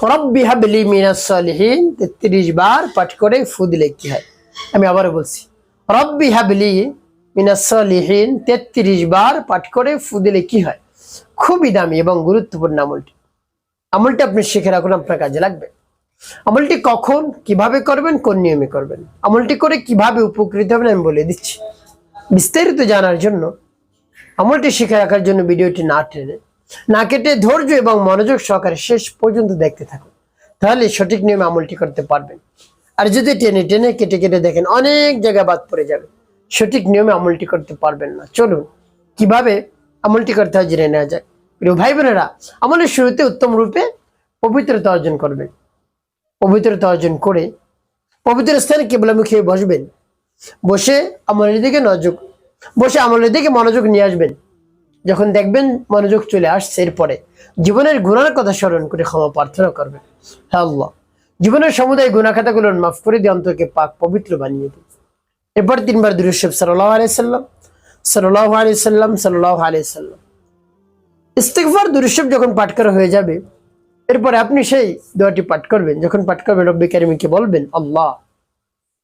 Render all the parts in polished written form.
রব্বি হাবলি মিনাস সালিহিন 33 বার পাঠ করে ফু দিলে কি হয়? আমি আবারও বলছি, রব্বি হাবলি মিনাস সালিহিন 33 বার পাঠ করে ফু দিলে কি হয়? খুবই দামি এবং গুরুত্বপূর্ণ আমলটি আপনি শিখে রাখুন, আপনার কাজে লাগবে। আমলটি কখন কিভাবে করবেন, কোন নিয়মে করবেন, আমলটি করে কিভাবে উপকৃত হবেন আমি বলে দিচ্ছি। বিস্তারিত জানার জন্য, আমলটি শিখে রাখার জন্য ভিডিওটি না টেনে না কেটে ধৈর্য এবং মনোযোগ সহকারে শেষ পর্যন্ত দেখতে থাকুন, তাহলে সঠিক নিয়মে আমলটি করতে পারবেন। আর যদি টেনে টেনে কেটে কেটে দেখেন অনেক জায়গা বাদ পড়ে যাবে, সঠিক নিয়মে আমলটি করতে পারবেন না। চলুন কিভাবে আমলটি করতে হয় জেনে নেওয়া যায়। প্রিয় ভাই বোনেরা, আমলের শুরুতে উত্তম রূপে পবিত্রতা অর্জন করবেন। পবিত্রতা অর্জন করে পবিত্র স্থানে কেবলামুখী হয়ে বসবেন। বসে আমলের দিকে মনোযোগ নিয়ে আসবেন। যখন দেখবেন মনোযোগ চলে আসছে, এরপরে জীবনের গুনার কথা স্মরণ করে ক্ষমা প্রার্থনা করবেন। হ্যাঁ আল্লাহ, জীবনের সমুদায় গুনাহ খাতাগুলো মাফ করে দিয়ে অন্তরকে পাক পবিত্র বানিয়ে দিন। এরপর 3 বার দুরূদ শরীফ সাল্লাল্লাহু আলাইহি সাল্লাম, সাল্লাল্লাহু আলাইহি সাল্লাম, সাল্লাল্লাহু আলাইহি সাল্লাম। ইস্তিগফার দুরূদ শরীফ যখন পাঠ করা হয়ে যাবে, এরপরে আপনি সেই দোয়াটি পাঠ করবেন। যখন পাঠ করবেন, রব্বি কারীমকে বলবেন, আল্লাহ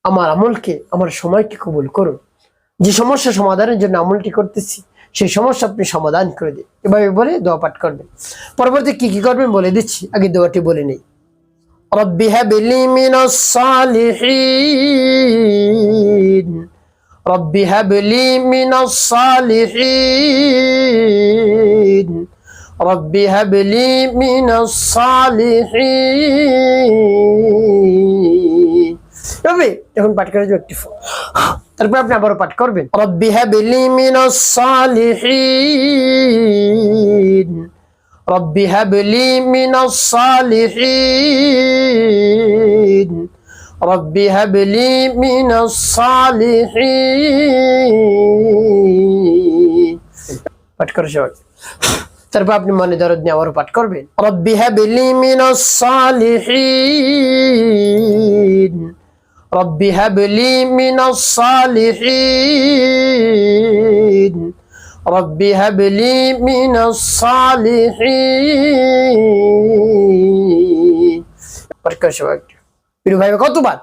আমার আমলকে, আমার সময়কে কবুল করুন। যে সমস্যা সমাধানের জন্য আমলটি করতেছি, সেই সমস্যা আপনি সমাধান করে দিন। এভাবে বলে দোয়া পাঠ করবেন। পরবর্তী কি কি করবেন বলে দিচ্ছি, আগে দোয়াটি বলে নেই। রব্বি হাবলি মিনাস সালিহিন, রব্বি হাবলি মিনাস সালিহিন, রব্বি হাবলি মিনাস সালিহিন। রব্বি এখন পাঠ করে একটি তারপর আপনি আবারও পাঠ করবেন, রব্বি হাবলি মিনাস সালিহিন, রব্বি হাবলি মিনাস সালিহিন, রব্বি হাবলি মিনাস সালিহিন। পাঠ করে সবাই। তারপর আপনি মনে দরদ নিয়ে আবারও পাঠ করবেন, রব্বি হাবলি মিনাস সালিহিন, রব্বি হাবলি মিনাস সালিহিন, রব্বি হাবলি মিনাস সালিহিন। পাঠ করে সবাই। প্রিয় ভাই, কতবার?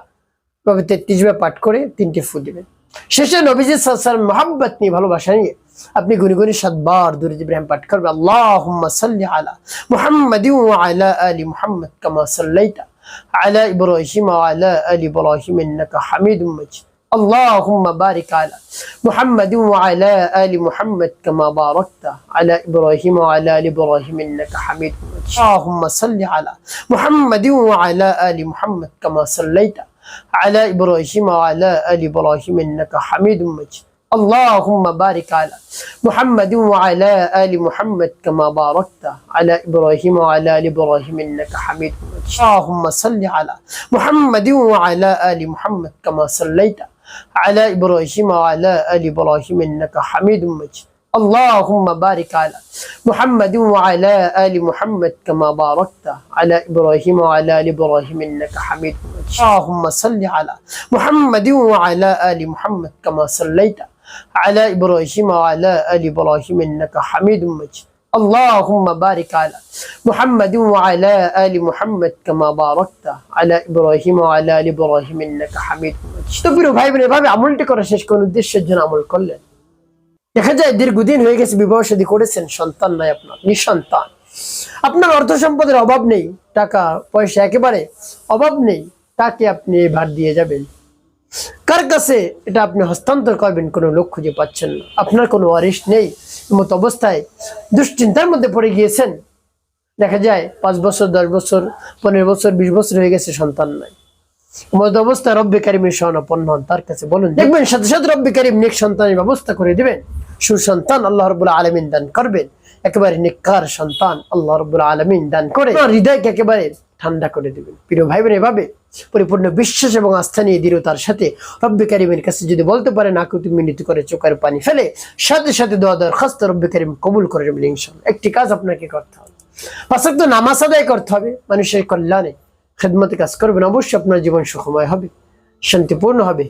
33 বার পাঠ করে 3টি ফু দিবেন। শেষে নবীজি সাল্লাল্লাহু আলাইহি ওয়াসাল্লাম মহব্বত নিয়ে, ভালোবাসা নিয়ে আপনি গুনি গুনি 7 বার দুরূদ ইব্রাহিম পাঠ করবেন। আল্লাহুম্মা সাল্লি আলা মুহাম্মাদিন ওয়া আলা আলি মুহাম্মাদ কামা সাল্লাইতা আলা ইব্রাহিম ওয়া আলা আলি ইব্রাহিম ইন্নাকা হামিদুম মাজিদ। اللهم بارك على محمد وعلى آل محمد كما باركت على إبراهيم وعلى آل إبراهيم إنك حميد مجيد. اللهم صل على محمد وعلى آل محمد كما صليت على إبراهيم وعلى آل إبراهيم إنك حميد مجيد. اللهم بارك على محمد وعلى آل محمد كما باركت على إبراهيم وعلى آل إبراهيم إنك حميد مجيد. اللهم صل على محمد وعلى آل محمد كما صليت على إبراهيم وعلى آل إبراهيم إنك حميد مجيد. اللهم بارك على محمد وعلى آل محمد كما باركت على إبراهيم وعلى آل إبراهيم إنك حميد مجيد. اللهم صل على محمد وعلى آل محمد كما صليت على إبراهيم وعلى آل إبراهيم إنك حميد مجيد. اللهم بارك على محمد وعلى آل محمد كما باركت على إبراهيم وعلى آل إبراهيم إنك حميد مجيد. তো প্রিয় ভাই বোন, এভাবে আমলটি করা শেষ কোন উদ্দেশ্যের জন্য আমল করলেন। দেখা যায় দীর্ঘদিন হয়ে গেছে, বিবাহ শাদী করেছেন, সন্তান নাই, আপনার নিঃসন্তান, আপনার অর্থ সম্পদের অভাব নেই, টাকা পয়সা একেবারে অভাব নেই, তাকে আপনি ভার দিয়ে যাবেন। কার কাছে এটা আপনি হস্তান্তর করবেন কোনো লোক খুঁজে পাচ্ছেন না, আপনার কোনো ওয়ারিশ নেই। এমত অবস্থায় দুশ্চিন্তার মধ্যে পড়ে গিয়েছেন। দেখা যায় 5 বছর, 10 বছর, 15 বছর, 20 বছর হয়ে গেছে, সন্তান নাই। এমত অবস্থায় রব্বি কারীমের শরণাপন্ন হন, তার কাছে বলুন, দেখবেন সাথে সাথে রব্বি কারীম নেক সন্তানের ব্যবস্থা করে দিবেন। সুসন্তান আল্লাহ রাব্বুল আলামিন দান করবেন, একেবারে নেককার সন্তান আল্লাহ রাব্বুল আলামিন দান করে হৃদয়কে একেবারে ঠান্ডা করে দিবেন। প্রিয় ভাই বোন, এভাবে পরিপূর্ণ বিশ্বাস এবং আস্থা নিয়ে দৃঢ়তার সাথে রব্বি কারীমের কাছে যদি বলতে পারেন, আকুতি মিনতি করে চোখের পানি ফেলে সাথে সাথে দোয়া দরখাস্ত রব্বি কারীম কবুল করে নেবেন ইনশাআল্লাহ। একটি কাজ আপনাকে করতে হবে, 5 ওয়াক্ত নামাজ আদায় করতে হবে, মানুষের কল্যাণে খেদমতে কাজ করবেন। অবশ্যই আপনার জীবন সুখময় হবে, শান্তিপূর্ণ হবে।